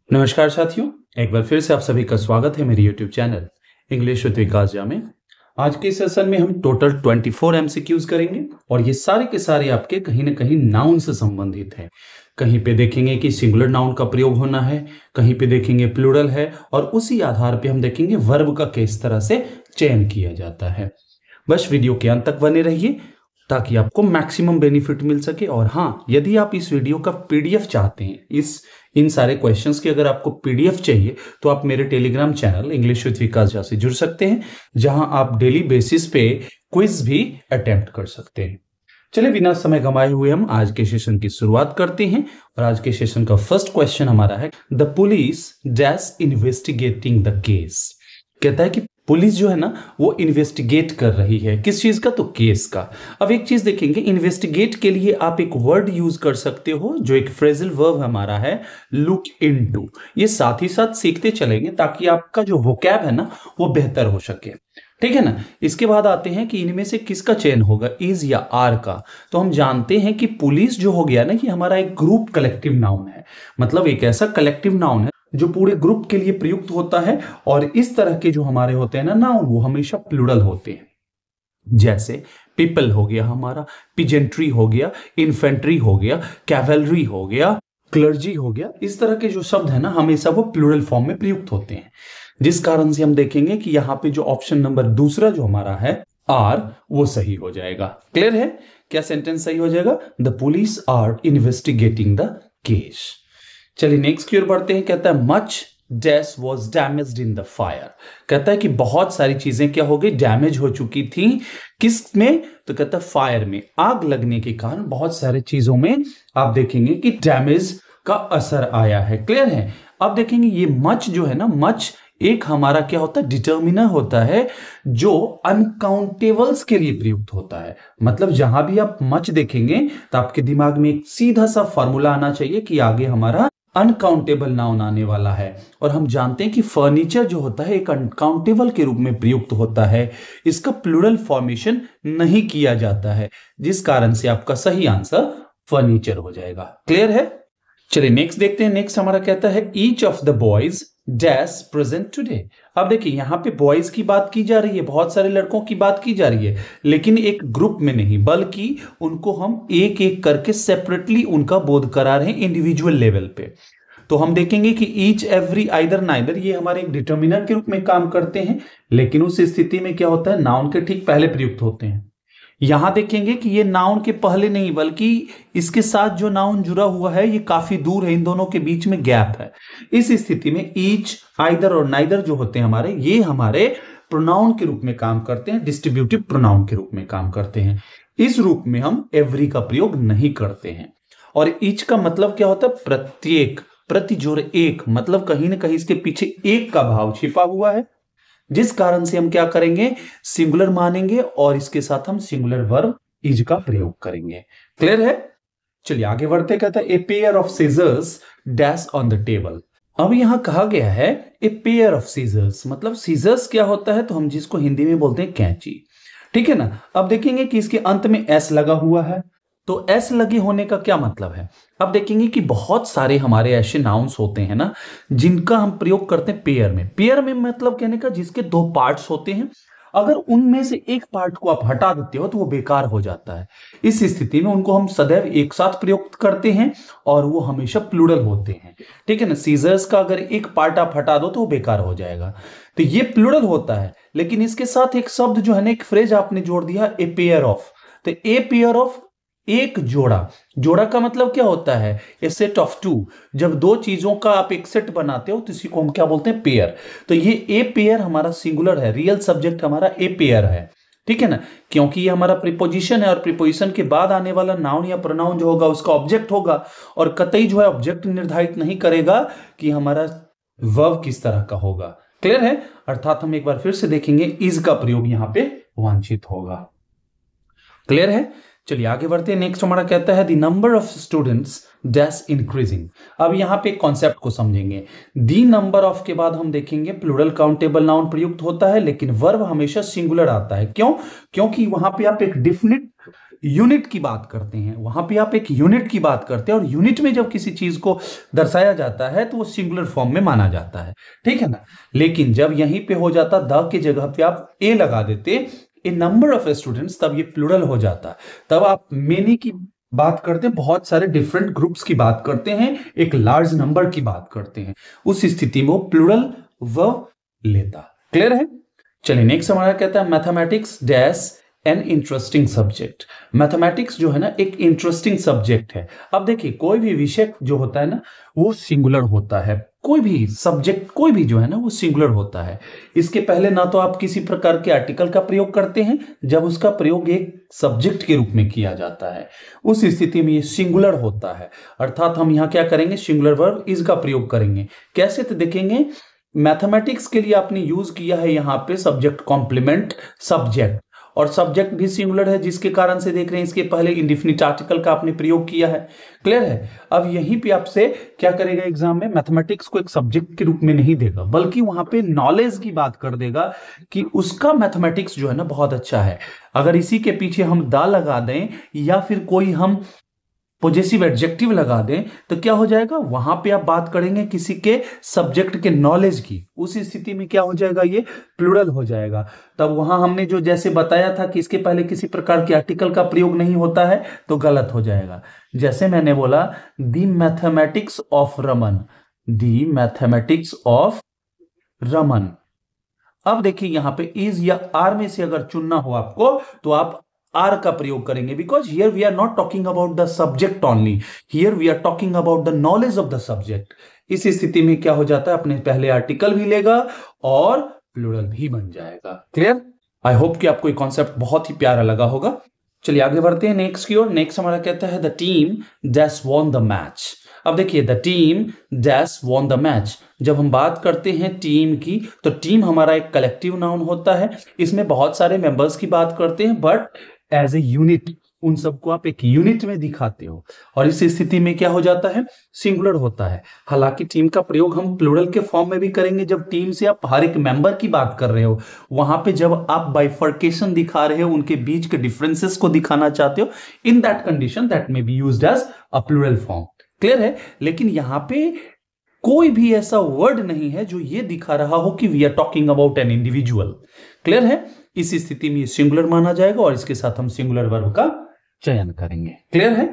नमस्कार साथियों, एक बार फिर से आप सभी का स्वागत है मेरे YouTube चैनल इंग्लिश विद विकास झा में। आज के सेशन में हम टोटल 24 एमसीक्यूज करेंगे और ये सारे के सारे आपके कहीं ना कहीं नाउन से संबंधित हैं। कहीं पे देखेंगे कि सिंगुलर नाउन का प्रयोग होना है, कहीं पे देखेंगे प्लूरल है और उसी आधार पे हम देखेंगे वर्ब का किस तरह से चयन किया जाता है। बस वीडियो के अंत तक बने रहिए ताकि आपको मैक्सिमम बेनिफिट मिल सके। और हाँ, यदि आप इस वीडियो का पीडीएफ चाहते हैं, इन सारे क्वेश्चंस की अगर आपको पीडीएफ चाहिए तो आप मेरे टेलीग्राम चैनल इंग्लिश विद विकास झा से जुड़ सकते हैं, जहां आप डेली बेसिस पे क्विज भी अटेम्प्ट कर सकते हैं। चलिए बिना समय गंवाए हुए हम आज के सेशन की शुरुआत करते हैं। और आज के सेशन का फर्स्ट क्वेश्चन हमारा है, the police dash investigating the case. कहता है कि पुलिस जो है ना वो इन्वेस्टिगेट कर रही है किस चीज का, तो केस का। अब एक चीज देखेंगे, इन्वेस्टिगेट के लिए आप एक वर्ड यूज कर सकते हो जो एक फ्रेजल वर्ब हमारा है, लुक इनटू। ये साथ ही साथ सीखते चलेंगे ताकि आपका जो वोकैब है ना वो बेहतर हो सके, ठीक है ना। इसके बाद आते हैं कि इनमें से किसका चयन होगा, इज या आर का। तो हम जानते हैं कि पुलिस जो हो गया ना कि हमारा एक ग्रुप कलेक्टिव नाउन है, मतलब एक ऐसा कलेक्टिव नाउन है जो पूरे ग्रुप के लिए प्रयुक्त होता है। और इस तरह के जो हमारे होते हैं ना नाउन, वो हमेशा प्लूरल होते हैं। जैसे पीपल हो गया हमारा, पिजेंट्री हो गया, इन्फेंट्री हो गया, कैवेलरी हो गया, क्लर्जी हो गया। इस तरह के जो शब्द है ना हमेशा वो प्लूरल फॉर्म में प्रयुक्त होते हैं, जिस कारण से हम देखेंगे कि यहाँ पे जो ऑप्शन नंबर दूसरा जो हमारा है आर, वो सही हो जाएगा। क्लियर है? क्या सेंटेंस सही हो जाएगा? The police are investigating the case. चलिए नेक्स्ट की ओर बढ़ते हैं। कहता है much dash was damaged in the fire. कहता है कि बहुत सारी चीजें क्या हो गई, डैमेज हो चुकी थी। किस में? तो कहता है फायर में, आग लगने के कारण बहुत सारी चीजों में आप देखेंगे कि डैमेज का असर आया है। क्लियर है? अब देखेंगे ये मच जो है ना, मच एक हमारा क्या होता है, डिटर्मिनर होता है जो अनकाउंटेबल्स के लिए प्रयुक्त होता है। मतलब जहां भी आप मच देखेंगे तो आपके दिमाग में एक सीधा सा फॉर्मूला आना चाहिए कि आगे हमारा अनकाउंटेबल नाउन आने वाला है। और हम जानते हैं कि फर्नीचर जो होता है एक अनकाउंटेबल के रूप में प्रयुक्त होता है, इसका प्लूरल फॉर्मेशन नहीं किया जाता है, जिस कारण से आपका सही आंसर फर्नीचर हो जाएगा। क्लियर है? चलिए नेक्स्ट देखते हैं। नेक्स्ट हमारा कहता है each of the boys dash present today. अब देखिए यहाँ पे बॉयज की बात की जा रही है, बहुत सारे लड़कों की बात की जा रही है, लेकिन एक ग्रुप में नहीं, बल्कि उनको हम एक एक करके सेपरेटली उनका बोध करा रहे हैं इंडिविजुअल लेवल पे। तो हम देखेंगे कि ईच, एवरी, आइदर, नाइदर ये हमारे एक डिटर्मिनर के रूप में काम करते हैं, लेकिन उस स्थिति में क्या होता है, नाउन के ठीक पहले प्रयुक्त होते हैं। यहां देखेंगे कि ये नाउन के पहले नहीं, बल्कि इसके साथ जो नाउन जुड़ा हुआ है ये काफी दूर है, इन दोनों के बीच में गैप है। इस स्थिति में ईच, आइदर और नाइदर जो होते हैं हमारे, ये हमारे प्रोनाउन के रूप में काम करते हैं, डिस्ट्रीब्यूटिव प्रोनाउन के रूप में काम करते हैं। इस रूप में हम एवरी का प्रयोग नहीं करते हैं। और ईच का मतलब क्या होता है, प्रत्येक, प्रति जोड़ एक, मतलब कहीं ना कहीं इसके पीछे एक का भाव छिपा हुआ है, जिस कारण से हम क्या करेंगे, सिंगुलर मानेंगे और इसके साथ हम सिंगुलर वर्ब इज का प्रयोग करेंगे। क्लियर है? चलिए आगे बढ़ते। कहता है a pair of scissors dash on the table. अब यहां कहा गया है ए पेयर ऑफ सीजर्स, मतलब सीजर्स क्या होता है, तो हम जिसको हिंदी में बोलते हैं कैंची, ठीक है ना। अब देखेंगे कि इसके अंत में एस लगा हुआ है, तो एस लगे होने का क्या मतलब है। अब देखेंगे कि बहुत सारे हमारे ऐसे नाउन्स होते हैं ना जिनका हम प्रयोग करते हैं पेयर में। पेयर में मतलब कहने का जिसके दो पार्ट्स होते हैं, अगर उनमें से एक पार्ट को आप हटा देते हो तो वो बेकार हो जाता है। इस स्थिति में उनको हम सदैव एक साथ प्रयोग करते हैं और वो हमेशा प्लूरल होते हैं, ठीक है ना। सीजर्स का अगर एक पार्ट आप हटा दो तो वो बेकार हो जाएगा, तो ये प्लूरल होता है। लेकिन इसके साथ एक शब्द जो है ना, एक फ्रेज आपने जोड़ दिया, ए पेयर ऑफ। तो ए पेयर ऑफ, एक जोड़ा। जोड़ा का मतलब क्या होता है, ए सेट ऑफ टू। जब दो चीजों का आप एक सेट बनाते हो तो इसी को हम क्या बोलते हैं, पेयर। तो ये ए पेयर हमारा सिंगुलर है, रियल सब्जेक्ट हमारा ए पेयर है, ठीक है ना, क्योंकि ये हमारा प्रीपोजिशन है और प्रीपोजिशन के बाद आने वाला नाउन या प्रोनाउन जो होगा उसका ऑब्जेक्ट होगा, और कतई जो है ऑब्जेक्ट निर्धारित नहीं करेगा कि हमारा वर्ब किस तरह का होगा। क्लियर है? अर्थात हम एक बार फिर से देखेंगे इज का प्रयोग यहां पे वांछित होगा। क्लियर है? चलिए आगे बढ़ते हैं। नेक्स्ट हमारा कहता है the number of students dash increasing. अब यहां पे कॉन्सेप्ट को समझेंगे। दी नंबर ऑफ के बाद हम देखेंगे प्लूरल काउंटेबल नाउन प्रयुक्त होता है, लेकिन वर्ब हमेशा सिंगुलर आता है। क्यों? क्योंकि वहां पे आप एक डिफिनिट यूनिट की बात करते हैं, वहां पे आप एक यूनिट की बात करते हैं, और यूनिट में जब किसी चीज को दर्शाया जाता है तो वो सिंगुलर फॉर्म में माना जाता है, ठीक है ना। लेकिन जब यहीं पे हो जाता द की जगह पे आप ए लगा देते, ए नंबर ऑफ स्टूडेंट्स, तब ये प्लूरल हो जाता। तब आप मेनी की बात करते हैं, बहुत सारे डिफरेंट ग्रुप्स की बात करते हैं, एक लार्ज नंबर की बात करते हैं, उस स्थिति में वो प्लूरल वर्ब लेता। क्लियर है। चलिए नेक्स्ट हमारा कहता है mathematics dash an interesting subject. Mathematics जो है ना एक इंटरेस्टिंग सब्जेक्ट है। अब देखिए कोई भी विषय जो होता है ना वो सिंगुलर होता है, कोई भी सब्जेक्ट कोई भी जो है ना वो सिंगुलर होता है। इसके पहले ना तो आप किसी प्रकार के आर्टिकल का प्रयोग करते हैं जब उसका प्रयोग एक सब्जेक्ट के रूप में किया जाता है, उस स्थिति में ये सिंगुलर होता है। अर्थात हम यहाँ क्या करेंगे, सिंगुलर वर्ब इज का प्रयोग करेंगे। कैसे, तो देखेंगे मैथमेटिक्स के लिए आपने यूज किया है यहाँ पे सब्जेक्ट कॉम्प्लीमेंट सब्जेक्ट, और सब्जेक्ट भी सिंगुलर है, जिसके कारण से देख रहे हैं इसके पहले इंडिफिनिट आर्टिकल का आपने प्रयोग किया है। क्लियर है। अब यहीं पे आपसे क्या करेगा एग्जाम में, मैथमेटिक्स को एक सब्जेक्ट के रूप में नहीं देगा, बल्कि वहां पे नॉलेज की बात कर देगा कि उसका मैथमेटिक्स जो है ना बहुत अच्छा है। अगर इसी के पीछे हम दा लगा दें या फिर कोई हम पॉजिटिव एडजेक्टिव लगा दें तो क्या हो जाएगा, वहां पे आप बात करेंगे किसी के सब्जेक्ट के नॉलेज की, उस स्थिति में क्या हो जाएगा, ये प्लूरल हो जाएगा। तब वहां हमने जो जैसे बताया था कि इसके पहले किसी प्रकार के आर्टिकल का प्रयोग नहीं होता है तो गलत हो जाएगा। जैसे मैंने बोला the mathematics of Raman, the mathematics of Raman. अब देखिए यहां पे इज या आर में से अगर चुनना हो आपको तो आप आर का प्रयोग करेंगे, because here we are not talking about the subject only, here we are talking about the knowledge of the subject. इस स्थिति में क्या हो जाता है, अपने पहले आर्टिकल भी लेगा और प्लूरल भी बन जाएगा। क्लियर। आई होप कि आपको ये कॉन्सेप्ट बहुत ही प्यारा लगा होगा। चलिए आगे बढ़ते हैं नेक्स्ट की ओर। नेक्स्ट हमारा कहता है the team that's won the match. अब देखिए the team that's won the match, जब हम बात करते हैं टीम की तो टीम हमारा एक कलेक्टिव नाउन होता है, इसमें बहुत सारे मेंबर्स की बात करते हैं, बट एज ए यूनिट उन सबको आप एक यूनिट में दिखाते हो, और इस स्थिति में क्या हो जाता है, सिंगुलर होता है। हालांकि टीम का प्रयोग हम प्लूरल के फॉर्म में भी करेंगे जब टीम से आप हर एक मेंबर की बात कर रहे हो, वहां पे जब आप बाइफर्केशन दिखा रहे हो, उनके बीच के डिफरेंसेस को दिखाना चाहते हो, in that condition that may be used as a plural form. Clear है। लेकिन यहां पे कोई भी ऐसा वर्ड नहीं है जो ये दिखा रहा हो कि we are talking about an individual. Clear है। इस स्थिति में ये सिंगुलर माना जाएगा और इसके साथ हम सिंगुलर वर्ब का चयन करेंगे। क्लियर है।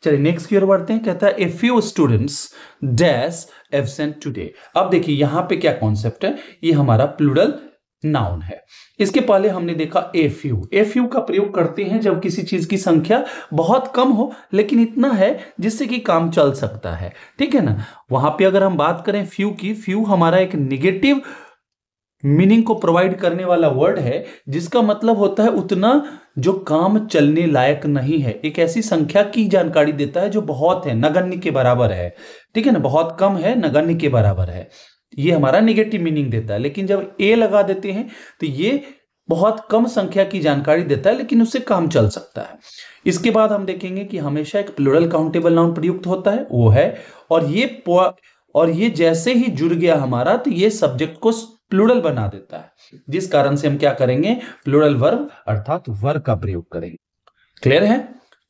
चलिए नेक्स्ट की ओर बढ़ते हैं। कहता है a few students dash absent today. अब देखिए यहां पे क्या कॉन्सेप्ट है, ये हमारा प्लूरल नाउन है। इसके पहले हमने देखा ए फ्यू। ए फ्यू का प्रयोग करते हैं जब किसी चीज की संख्या बहुत कम हो लेकिन इतना है जिससे कि काम चल सकता है, ठीक है ना। वहां पे अगर हम बात करें फ्यू की, फ्यू हमारा एक निगेटिव मीनिंग को प्रोवाइड करने वाला वर्ड है, जिसका मतलब होता है उतना जो काम चलने लायक नहीं है। एक ऐसी संख्या की जानकारी देता है जो बहुत है, नगण्य के बराबर है, ठीक है ना, बहुत कम है, नगण्य के बराबर है, ये हमारा निगेटिव मीनिंग देता है। लेकिन जब ए लगा देते हैं तो ये बहुत कम संख्या की जानकारी देता है लेकिन उससे काम चल सकता है। इसके बाद हम देखेंगे कि हमेशा एक प्लूरल काउंटेबल नाउन प्रयुक्त होता है, वो है, और ये जैसे ही जुड़ गया हमारा तो ये सब्जेक्ट को प्लूरल बना देता है, जिस कारण से हम क्या करेंगे, प्लूरल वर्ब अर्थात वर्ब का प्रयोग करेंगे। क्लियर है।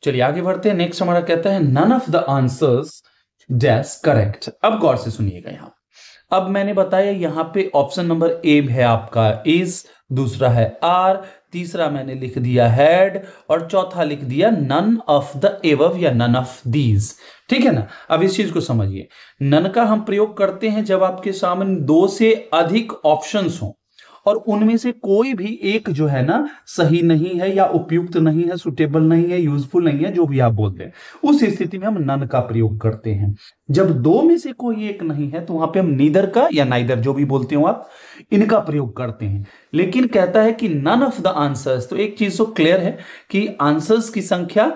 चलिए आगे बढ़ते हैं। नेक्स्ट हमारा कहता है none of the answers dash correct. अब गौर से सुनिएगा यहां, अब मैंने बताया यहां पे ऑप्शन नंबर ए है आपका इज, दूसरा है आर, तीसरा मैंने लिख दिया हैड, और चौथा लिख दिया नन ऑफ द एबव या नन ऑफ दीज, ठीक है ना। अब इस चीज को समझिए, नन का हम प्रयोग करते हैं जब आपके सामने दो से अधिक ऑप्शंस हो और उनमें से कोई भी एक जो है ना सही नहीं है या उपयुक्त नहीं है, सुटेबल नहीं है, यूजफुल नहीं है, जो भी आप बोलते हैं, उस स्थिति में हम नन का प्रयोग करते हैं। जब दो में से कोई एक नहीं है तो वहां पे हम नीदर का या नाइदर जो भी बोलते हो आप, इनका प्रयोग करते हैं। लेकिन कहता है कि नन ऑफ द आंसर्स, तो एक चीज तो क्लियर है कि आंसर्स की संख्या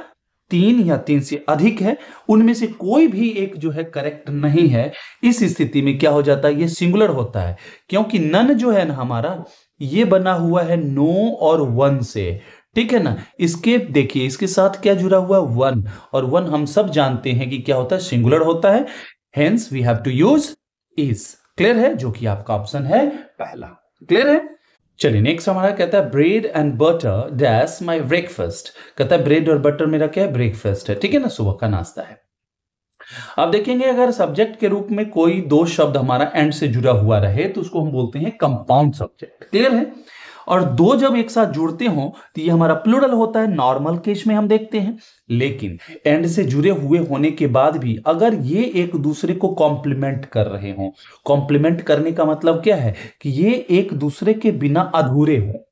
3 या 3 से अधिक है, उनमें से कोई भी एक जो है करेक्ट नहीं है। इस स्थिति में क्या हो जाता है, ये सिंगुलर होता है, क्योंकि नन जो है ना हमारा ये बना हुआ है नो और वन से, ठीक है ना। इसके देखिए इसके साथ क्या जुड़ा हुआ है, वन, और वन हम सब जानते हैं कि क्या होता है, सिंगुलर होता है, hence we have to use is. Clear है, जो कि आपका ऑप्शन है पहला। क्लियर है। चलिए नेक्स्ट हमारा कहता है bread and butter dash my breakfast. कहता है ब्रेड और बटर मेरा क्या है, ब्रेकफास्ट है, ठीक है ना, सुबह का नाश्ता है। अब देखेंगे अगर सब्जेक्ट के रूप में कोई दो शब्द हमारा एंड से जुड़ा हुआ रहे तो उसको हम बोलते हैं कंपाउंड सब्जेक्ट, क्लियर है। और दो जब एक साथ जुड़ते हों तो ये हमारा प्लूरल होता है, नॉर्मल केस में हम देखते हैं। लेकिन एंड से जुड़े हुए होने के बाद भी अगर ये एक दूसरे को कॉम्प्लीमेंट कर रहे हों, कॉम्प्लीमेंट करने का मतलब क्या है कि ये एक दूसरे के बिना अधूरे हों।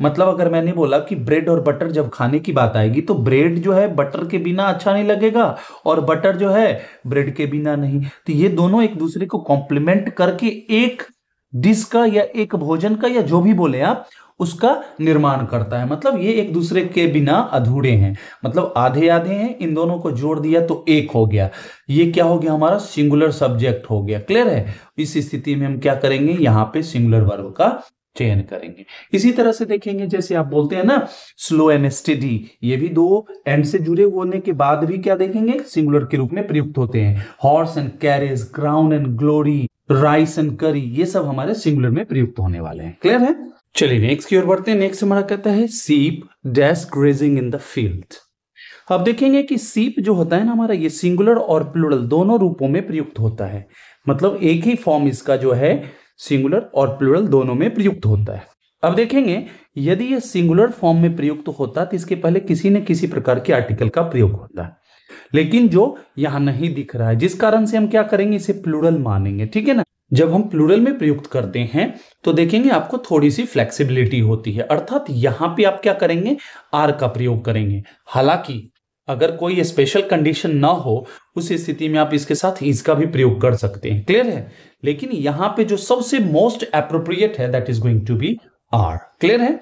मतलब अगर मैंने बोला कि ब्रेड और बटर जब खाने की बात आएगी तो ब्रेड जो है बटर के बिना अच्छा नहीं लगेगा और बटर जो है ब्रेड के बिना नहीं, तो ये दोनों एक दूसरे को कॉम्प्लीमेंट करके एक डिश का या एक भोजन का या जो भी बोले आप उसका निर्माण करता है। मतलब ये एक दूसरे के बिना अधूरे हैं, मतलब आधे आधे हैं, इन दोनों को जोड़ दिया तो एक हो गया। ये क्या हो गया, हमारा सिंगुलर सब्जेक्ट हो गया, क्लियर है। इस स्थिति में हम क्या करेंगे, यहां पे सिंगुलर वर्ब का चयन करेंगे। इसी तरह से देखेंगे जैसे आप बोलते हैं ना स्लो एंड स्टेडी, ये भी दो एंड से जुड़े होने के बाद भी क्या देखेंगे, सिंगुलर के रूप में प्रयुक्त होते हैं। Horse and carriage, crown and glory, rice and करी, ये सब हमारे सिंगुलर में प्रयुक्त होने वाले हैं, क्लियर है। चलिए नेक्स्ट की ओर बढ़ते हैं। नेक्स्ट हमारा कहता है सीप dash grazing in the field. अब देखेंगे कि सीप जो होता है ना हमारा, ये सिंगुलर और प्लूरल दोनों रूपों में प्रयुक्त होता है। मतलब एक ही फॉर्म इसका जो है सिंगुलर और प्लूरल दोनों में प्रयुक्त होता है। अब देखेंगे यदि ये सिंगुलर फॉर्म में प्रयुक्त होता तो इसके पहले किसी न किसी प्रकार के आर्टिकल का प्रयोग होता है, लेकिन जो यहां नहीं दिख रहा है, जिस कारण से हम क्या करेंगे, इसे प्लूरल मानेंगे, ठीक है ना। जब हम प्लूरल में प्रयुक्त करते हैं तो देखेंगे आपको थोड़ी सी फ्लेक्सिबिलिटी होती है, अर्थात यहां पे आप क्या करेंगे, आर का प्रयोग करेंगे। हालांकि अगर कोई स्पेशल कंडीशन ना हो उस स्थिति में आप इसके साथ इज का भी प्रयोग कर सकते हैं, क्लियर है। लेकिन यहां पे जो सबसे मोस्ट एप्रोप्रिएट है that is going to be are, clear है।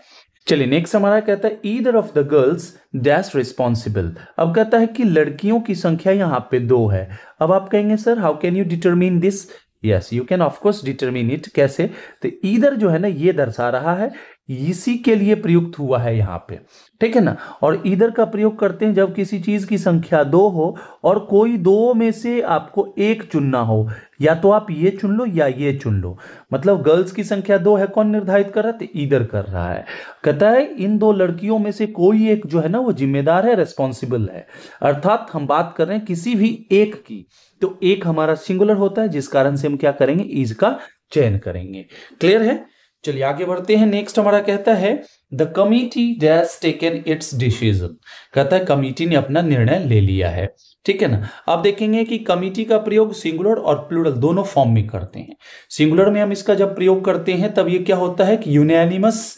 चलिए नेक्स्ट हमारा कहता है either of the girls dash responsible. अब कहता है कि लड़कियों की संख्या यहां पे 2 है। अब आप कहेंगे sir how can you determine this. Yes you can of course determine it. कैसे, तो ईदर जो है ना ये दर्शा रहा है इसी के लिए प्रयुक्त हुआ है यहाँ पे, ठीक है ना। और ईदर का प्रयोग करते हैं जब किसी चीज की संख्या 2 हो और कोई दो में से आपको एक चुनना हो, या तो आप ये चुन लो या ये चुन लो। मतलब गर्ल्स की संख्या 2 है, कौन निर्धारित कर रहा है, तो ईदर कर रहा है। कहता है इन दो लड़कियों में से कोई एक जो है ना वो जिम्मेदार है, रेस्पॉन्सिबल है। अर्थात हम बात कर रहे हैं किसी भी एक की, तो एक हमारा सिंगुलर होता है जिस कारण से हम क्या करेंगे, इज का चयन करेंगे, क्लियर है। चलिए आगे बढ़ते हैं। नेक्स्ट हमारा कहता है the committee dash taken it's decision. कहता है कमिटी ने अपना निर्णय ले लिया है, ठीक है ना। आप देखेंगे कि कमिटी का प्रयोग सिंगुलर और प्लूरल दोनों फॉर्म में करते हैं। सिंगुलर में हम इसका जब प्रयोग करते हैं तब ये क्या होता है कि यूनैनिमस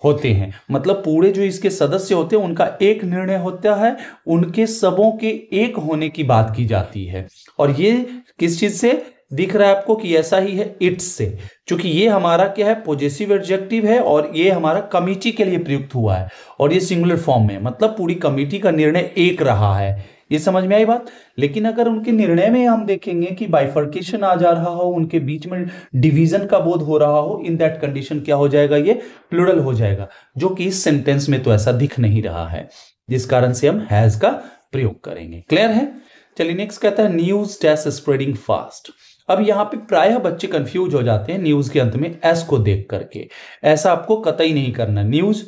होते हैं, मतलब पूरे जो इसके सदस्य होते हैं उनका एक निर्णय होता है, उनके सबों के एक होने की बात की जाती है। और ये किस चीज से दिख रहा है आपको कि ऐसा ही है, इट्स से, क्योंकि ये हमारा क्या है, पॉजेसिव एडजेक्टिव है और ये हमारा कमिटी के लिए प्रयुक्त हुआ है और ये सिंगुलर फॉर्म में, मतलब पूरी कमिटी का निर्णय एक रहा है। ये समझ में आई बात। लेकिन अगर उनके निर्णय में हम देखेंगे कि बाइफर्केशन आ जा रहा हो, उनके बीच में डिवीजन का बोध हो रहा हो, इन दैट कंडीशन क्या हो जाएगा, ये प्लूरल हो जाएगा, जो कि इस सेंटेंस में तो ऐसा दिख नहीं रहा है, जिस कारण से हम हैज का प्रयोग करेंगे, क्लियर है। चलिए नेक्स्ट कहता है न्यूज डैश स्प्रेडिंग फास्ट। अब यहाँ पे प्रायः बच्चे कंफ्यूज हो जाते हैं न्यूज के अंत में एस को देख करके। ऐसा आपको कतई नहीं करना। न्यूज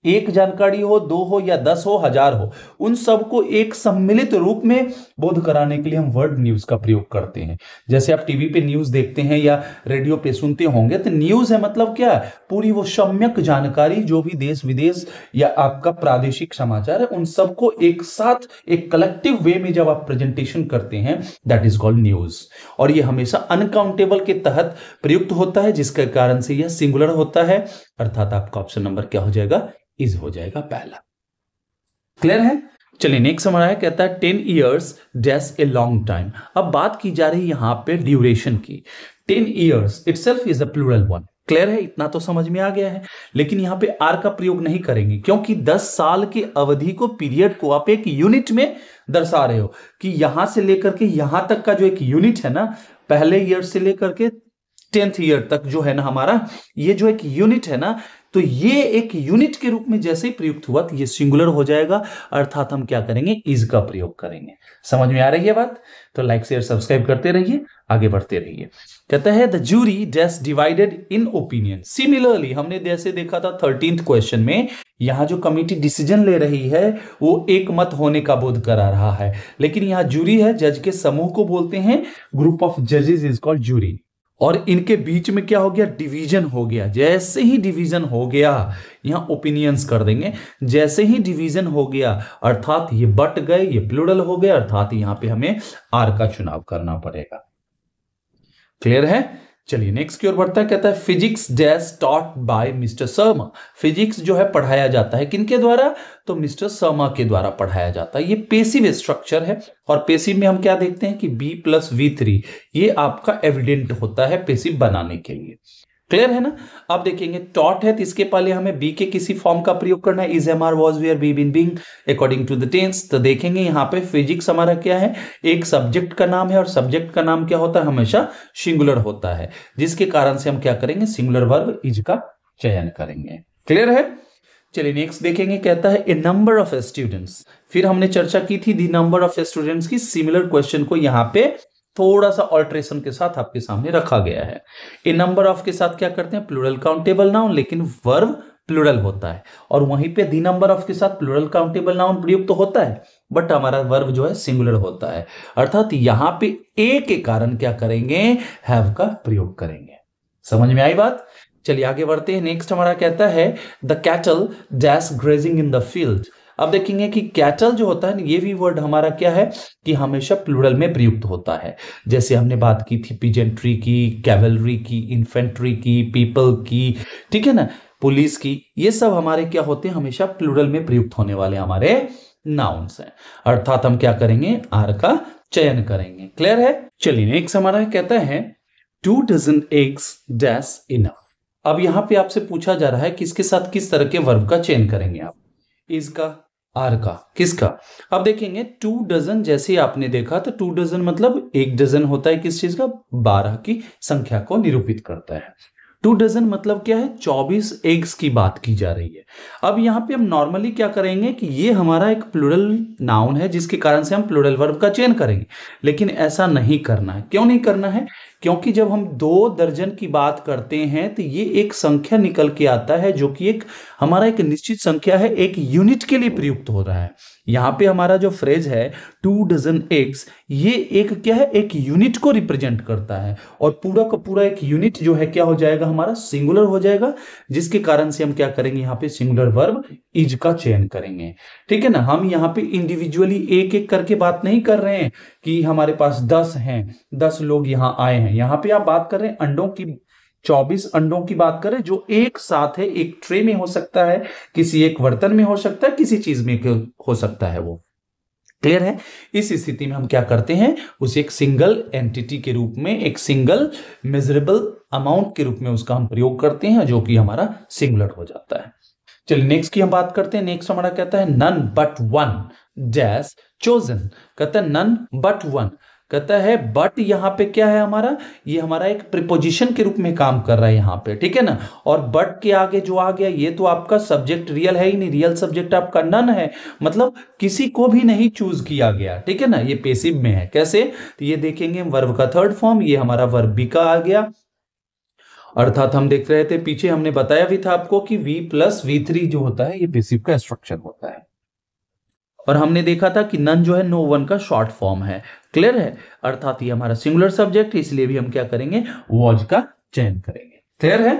एक जानकारी हो, 2 हो या 10 हो, 1000 हो, उन सबको एक सम्मिलित रूप में बोध कराने के लिए हम वर्ड न्यूज का प्रयोग करते हैं। जैसे आप टीवी पे न्यूज देखते हैं या रेडियो पे सुनते होंगे, तो न्यूज है मतलब क्या है, पूरी वो सम्यक जानकारी जो भी देश विदेश या आपका प्रादेशिक समाचार है, उन सबको एक साथ एक कलेक्टिव वे में जब आप प्रेजेंटेशन करते हैं दैट इज कॉल्ड न्यूज। और ये हमेशा अनकाउंटेबल के तहत प्रयुक्त होता है, जिसके कारण से यह सिंगुलर होता है, अर्थात आपका ऑप्शन नंबर क्या हो जाएगा, इज हो जाएगा पहला, क्लियर है। चलिए नेक्स्ट हमारा है कहता है 10 years dash a long time. अब बात की जा रही है यहां पे ड्यूरेशन की। 10 years itself is a plural one, clear है, इतना तो समझ में आ गया है। लेकिन यहां पे आर का प्रयोग नहीं करेंगे, क्योंकि 10 साल की अवधि को, पीरियड को आप एक यूनिट में दर्शा रहे हो कि यहां से लेकर के यहां तक का जो एक यूनिट है ना, पहले ईयर से लेकर के 10th ईयर तक जो है ना हमारा, ये जो एक यूनिट है ना, तो ये एक यूनिट के रूप में जैसे ही प्रयुक्त हुआ तो ये सिंगुलर हो जाएगा, अर्थात हम क्या करेंगे, इज का प्रयोग करेंगे। समझ में आ रही है बात? तो लाइक शेयर सब्सक्राइब करते रहिए, आगे बढ़ते रहिए। कहता है the jury dash divided in opinion. Similarly हमने जैसे देखा था 13th क्वेश्चन में, यहां जो कमिटी डिसीजन ले रही है वो एक मत होने का बोध करा रहा है, लेकिन यहां जूरी है, जज के समूह को बोलते हैं, ग्रुप ऑफ जजेस इज कॉल्ड जूरी। और इनके बीच में क्या हो गया, डिवीजन हो गया। जैसे ही डिवीजन हो गया, यहां ओपिनियंस कर देंगे, जैसे ही डिवीजन हो गया अर्थात ये बट गए, ये प्लूरल हो गए, अर्थात यहां पे हमें आर का चुनाव करना पड़ेगा। क्लियर है? चलिए नेक्स्ट की ओर बढ़ता है। कहता है physics dash taught by mister Sharma. Physics जो है पढ़ाया जाता है किनके द्वारा, तो मिस्टर शर्मा के द्वारा पढ़ाया जाता है। ये पेसिव स्ट्रक्चर है, और पेसिव में हम क्या देखते हैं कि B+V3 ये आपका एविडेंट होता है पेसिव बनाने के लिए। क्लियर है ना? अब देखेंगे टॉट है तो इसके पहले हमें बी के किसी फॉर्म का प्रयोग करना है, is, am, are, was, were, be, been, being according to the tense. तो देखेंगे यहाँ पे फिजिक्स हमारा क्या है, एक सब्जेक्ट का नाम है, और सब्जेक्ट का नाम क्या होता है, हमेशा सिंगुलर होता है, जिसके कारण से हम क्या करेंगे, सिंगुलर वर्ब इज का चयन करेंगे। क्लियर है? चलिए नेक्स्ट देखेंगे। कहता है ए नंबर ऑफ स्टूडेंट्स। फिर हमने चर्चा की थी द नंबर ऑफ स्टूडेंट्स की। सिमिलर क्वेश्चन को यहाँ पे थोड़ा सा ऑल्ट्रेशन के साथ आपके सामने रखा गया है। ए नंबर ऑफ के साथ क्या करते हैं, प्लूरल काउंटेबल नाउन, लेकिन वर्ब प्लूरल होता है, और वहीं पे दी नंबर ऑफ के साथ प्लूरल काउंटेबल नाउन प्रयुक्त तो होता है, बट हमारा वर्ब जो है सिंगुलर होता है, अर्थात यहां पे ए के कारण क्या करेंगे, हैव का प्रयोग करेंगे। समझ में आई बात? चलिए आगे बढ़ते हैं। नेक्स्ट हमारा कहता है the cattle dash grazing in the field. अब देखेंगे कि कैटल जो होता है, ये भी वर्ड हमारा क्या है कि हमेशा प्लूरल में प्रयुक्त होता है। जैसे हमने बात की थी पीजेंट्री की, कैवलरी की, इन्फेंट्री की, पीपल की, ठीक है ना, पुलिस की, ये सब हमारे क्या होते हैं, हमेशा प्लूरल में प्रयुक्त होने वाले हमारे नाउन्स हैं, अर्थात हम क्या करेंगे, आर का चयन करेंगे। क्लियर है? चलिए नेक्स्ट हमारा कहता है 2 डजन एग्स डैश इनफ। अब यहां पे आपसे पूछा जा रहा है कि इसके साथ किस तरह के वर्ब का चयन करेंगे आप, इसका, आर का, किसका। अब देखेंगे 2 डजन, जैसे आपने देखा तो 2 डजन मतलब 1 डजन होता है किस चीज का, 12 की संख्या को निरूपित करता है। 2 डजन मतलब क्या है, 24 एग्स की बात की जा रही है। अब यहां पे हम नॉर्मली क्या करेंगे कि ये हमारा एक प्लूरल नाउन है, जिसके कारण से हम प्लूरल वर्ब का चयन करेंगे, लेकिन ऐसा नहीं करना है। क्यों नहीं करना है? क्योंकि जब हम 2 दर्जन की बात करते हैं तो ये एक संख्या निकल के आता है, जो कि एक हमारा एक निश्चित संख्या है, एक यूनिट के लिए प्रयुक्त हो रहा है। यहां पे हमारा जो फ्रेज है 2 डजन एग्स, ये एक क्या है, एक यूनिट को रिप्रेजेंट करता है, और पूरा का पूरा एक यूनिट जो है क्या हो जाएगा, हमारा सिंगुलर हो जाएगा, जिसके कारण से हम क्या करेंगे, यहाँ पे सिंगुलर वर्ब इज का चयन करेंगे। ठीक है ना? हम यहाँ पे इंडिविजुअली एक एक करके बात नहीं कर रहे हैं कि हमारे पास 10 हैं, 10 लोग यहाँ आए हैं। यहाँ पे आप बात कर रहे हैं अंडों की, 24 अंडों की बात करें, जो एक साथ है, एक ट्रे में हो सकता है, किसी एक बर्तन में हो सकता है, किसी चीज में हो सकता है वो। क्लियर है? इस स्थिति में हम क्या करते हैं, उसे एक सिंगल एंटिटी के रूप में, एक सिंगल मेजरेबल अमाउंट के रूप में उसका हम प्रयोग करते हैं, जो कि हमारा सिंगुलर हो जाता है। चलिए नेक्स्ट की हम बात करते हैं। नेक्स्ट हमारा कहता है none but one dash chosen. कहता है नन बट वन, कहता है बट यहां पे क्या है हमारा, ये हमारा एक प्रीपोजिशन के रूप में काम कर रहा है यहां पे, ठीक है ना। और बट के आगे जो आ गया, ये तो आपका सब्जेक्ट रियल है ही नहीं, रियल सब्जेक्ट आपका नन है, मतलब किसी को भी नहीं चूज किया गया, ठीक है ना। ये पेसिव में है। कैसे? तो ये देखेंगे वर्ब का थर्ड फॉर्म, ये हमारा वर्ब बी का आ गया, अर्थात हम देख रहे थे पीछे, हमने बताया भी था आपको कि V+V3 जो होता है ये पेसिव का स्ट्रक्चर होता है, और हमने देखा था कि नन जो है नो वन का शॉर्ट फॉर्म है। क्लियर है? अर्थात ये हमारा सिंगुलर सब्जेक्ट है, इसलिए भी हम क्या करेंगे, वॉज का चयन करेंगे। क्लियर है?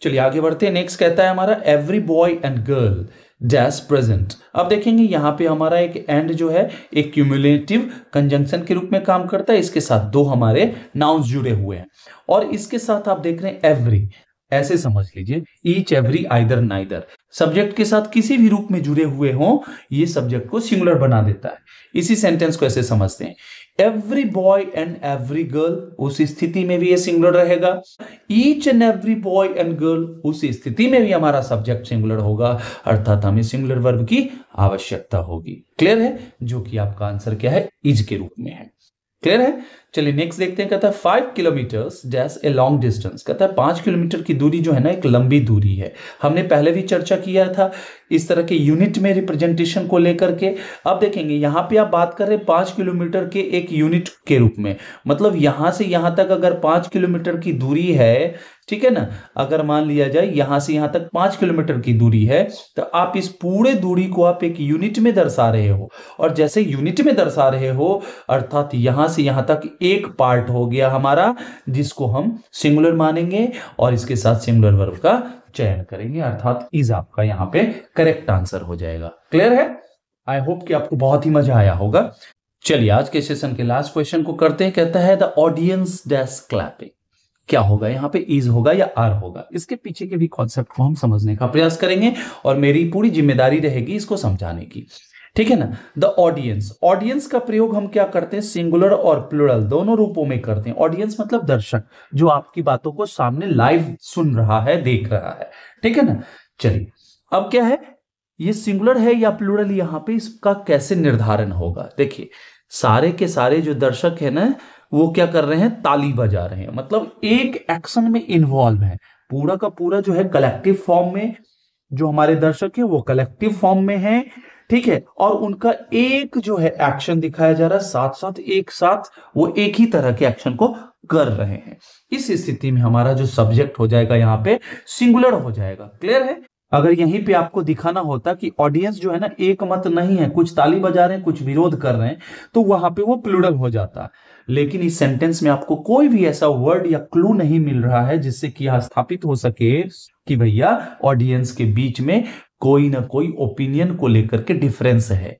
चलिए आगे बढ़ते हैं। नेक्स्ट कहता है हमारा every boy and girl dash present. अब देखेंगे यहां पे हमारा एक एंड जो है एक क्यूमुलेटिव कंजंक्शन के रूप में काम करता है, इसके साथ 2 हमारे नाउन्स जुड़े हुए हैं, और इसके साथ आप देख रहे हैं एवरी, ऐसे समझ लीजिए each, every, either, neither, subject के साथ किसी भी रूप में जुड़े हुए हों, ये सब्जेक्ट को सिंगुलर बना देता है। इसी सेंटेंस को ऐसे समझते हैं, every boy and every girl, उस स्थिति में भी ये सिंगुलर रहेगा। Each and every boy and girl, उस स्थिति में भी हमारा सब्जेक्ट सिंगुलर होगा, अर्थात हमें सिंगुलर वर्ब की आवश्यकता होगी। क्लियर है? जो कि आपका आंसर क्या है, इज के रूप में है। क्लियर है? चलिए नेक्स्ट देखते हैं। कहता है 5 kilometres dash a long distance. कहता है 5 किलोमीटर की दूरी जो है ना एक लंबी दूरी है। हमने पहले भी चर्चा किया था इस तरह के यूनिट में रिप्रेजेंटेशन को लेकर के। अब देखेंगे यहां पे आप बात कर रहे हैं 5 किलोमीटर के एक यूनिट के रूप में, मतलब यहां से यहां तक अगर 5 किलोमीटर की दूरी है, ठीक है ना, अगर मान लिया जाए यहां से यहां तक 5 किलोमीटर की दूरी है तो आप इस पूरे दूरी को आप एक यूनिट में दर्शा रहे हो, और जैसे यूनिट में दर्शा रहे हो अर्थात यहां से यहां तक एक पार्ट हो गया हमारा जिसको हम सिंगुलर मानेंगे और इसके साथ सिंगुलर वर्ब का चयन करेंगे, अर्थात इज आपका यहां पे करेक्ट आंसर हो जाएगा। क्लियर है? आई होप कि आपको बहुत ही मजा आया होगा। चलिए आज के सेशन के लास्ट क्वेश्चन को करते हैं। कहता है द ऑडियंस डैश क्लैपिंग। क्या होगा यहाँ पे? इज होगा या आर होगा? इसके पीछे के भी कॉन्सेप्ट को हम समझने का प्रयास करेंगे और मेरी पूरी जिम्मेदारी रहेगी इसको समझाने की, ठीक है ना। द ऑडियंस, ऑडियंस का प्रयोग हम क्या करते हैं? सिंगुलर और प्लूरल दोनों रूपों में करते हैं। ऑडियंस मतलब दर्शक जो आपकी बातों को सामने लाइव सुन रहा है, देख रहा है, ठीक है ना। चलिए अब क्या है, ये सिंगुलर है या प्लूरल, यहां पे इसका कैसे निर्धारण होगा? देखिए सारे के सारे जो दर्शक है ना वो क्या कर रहे हैं? ताली बजा रहे हैं, मतलब एक एक्शन में इन्वॉल्व है। पूरा का पूरा जो है कलेक्टिव फॉर्म में, जो हमारे दर्शक है वो कलेक्टिव फॉर्म में है, ठीक है, और उनका एक जो है एक्शन दिखाया जा रहा है, साथ साथ एक साथ वो एक ही तरह के एक्शन को कर रहे हैं। इस स्थिति में हमारा जो सब्जेक्ट हो जाएगा यहाँ पे सिंगुलर हो जाएगा। क्लियर है? अगर यहीं पे आपको दिखाना होता कि ऑडियंस जो है ना एक मत नहीं है, कुछ ताली बजा रहे हैं कुछ विरोध कर रहे हैं, तो वहां पे वो प्लूरल हो जाता। लेकिन इस सेंटेंस में आपको कोई भी ऐसा वर्ड या क्लू नहीं मिल रहा है जिससे कि यह स्थापित हो सके कि भैया ऑडियंस के बीच में कोई ना कोई ओपिनियन को लेकर के डिफरेंस है,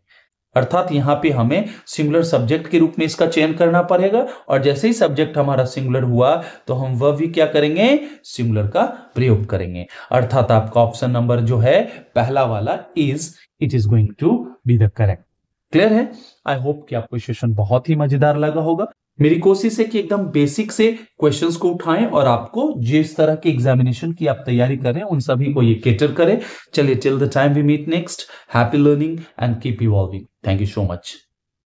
अर्थात यहां पे हमें सिंगुलर सब्जेक्ट के रूप में इसका चयन करना पड़ेगा, और जैसे ही सब्जेक्ट हमारा सिंगुलर हुआ तो हम वह भी क्या करेंगे? सिंगुलर का प्रयोग करेंगे। अर्थात आपका ऑप्शन नंबर जो है पहला वाला is, it is going to be the correct. Clear है? आई होप कि आपको सेशन बहुत ही मजेदार लगा होगा। मेरी कोशिश है कि एकदम बेसिक से क्वेश्चंस को उठाएं और आपको जिस तरह के एग्जामिनेशन की आप तैयारी करें उन सभी को ये केटर करें। चलिए till the time we meet next, happy learning and keep evolving. Thank you so much.